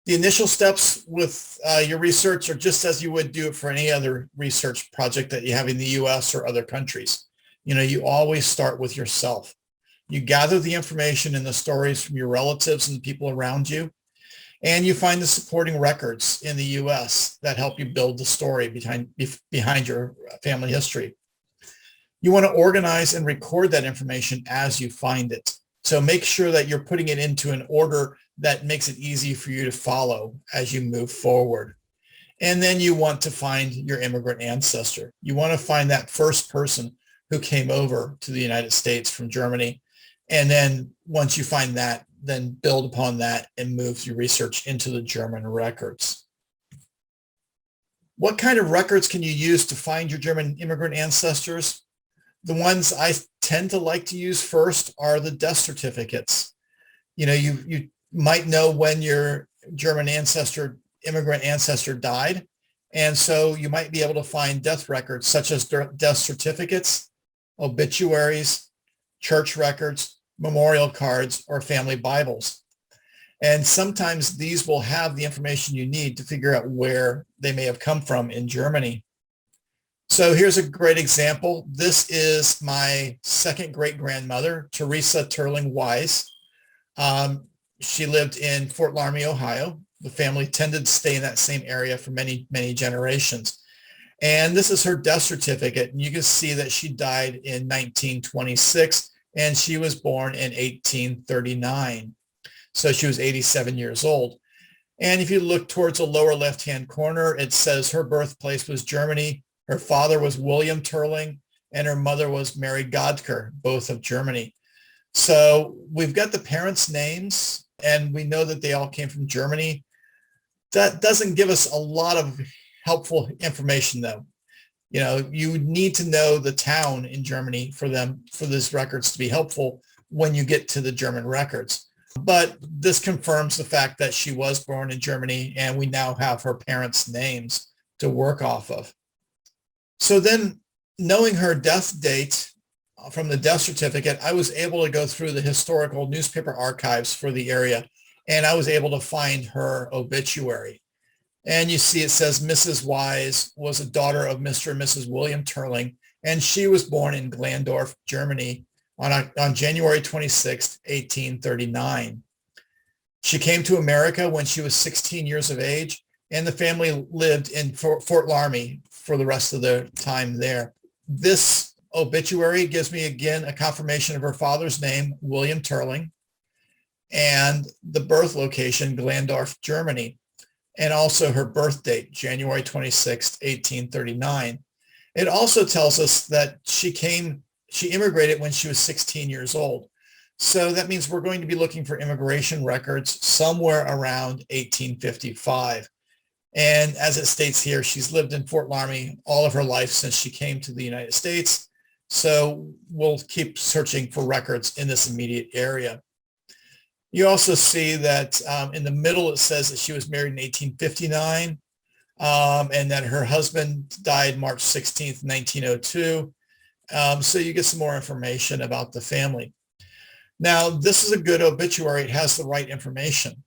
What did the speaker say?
The initial steps with your research are just as you would do it for any other research project that you have in the US or other countries. You always start with yourself. You gather the information and the stories from your relatives and the people around you, and you find the supporting records in the US that help you build the story behind your family history. You want to organize and record that information as you find it. So make sure that you're putting it into an order that makes it easy for you to follow as you move forward. And then you want to find your immigrant ancestor. You want to find that first person who came over to the United States from Germany. And then once you find that, then build upon that and move your research into the German records. What kind of records can you use to find your German immigrant ancestors? The ones I tend to like to use first are the death certificates. You might know when your German immigrant ancestor died. And so you might be able to find death records such as death certificates, obituaries, church records, memorial cards, or family Bibles. And sometimes these will have the information you need to figure out where they may have come from in Germany. So here's a great example. This is my second great-grandmother, Teresa Turling Wise. She lived in Fort Laramie, Ohio. The family tended to stay in that same area for many, many generations. And this is her death certificate. And you can see that she died in 1926, and she was born in 1839. So she was 87 years old. And if you look towards the lower left-hand corner, it says her birthplace was Germany. Her father was William Turling, and her mother was Mary Godker, both of Germany. So we've got the parents' names, and we know that they all came from Germany. That doesn't give us a lot of helpful information, though. You need to know the town in Germany for these records to be helpful when you get to the German records. But this confirms the fact that she was born in Germany, and we now have her parents' names to work off of. So then, knowing her death date from the death certificate, I was able to go through the historical newspaper archives for the area, and I was able to find her obituary. And you see it says Mrs. Wise was a daughter of Mr. and Mrs. William Turling, and she was born in Glandorf, Germany on January 26, 1839. She came to America when she was 16 years of age, and the family lived in Fort Laramie for the rest of their time there. This obituary gives me, again, a confirmation of her father's name, William Turling, and the birth location, Glandorf, Germany, and also her birth date, January 26, 1839. It also tells us that she immigrated when she was 16 years old. So that means we're going to be looking for immigration records somewhere around 1855. And as it states here, she's lived in Fort Laramie all of her life since she came to the United States. So we'll keep searching for records in this immediate area. You also see that in the middle, it says that she was married in 1859 and that her husband died March 16th, 1902. So you get some more information about the family. Now, this is a good obituary. It has the right information.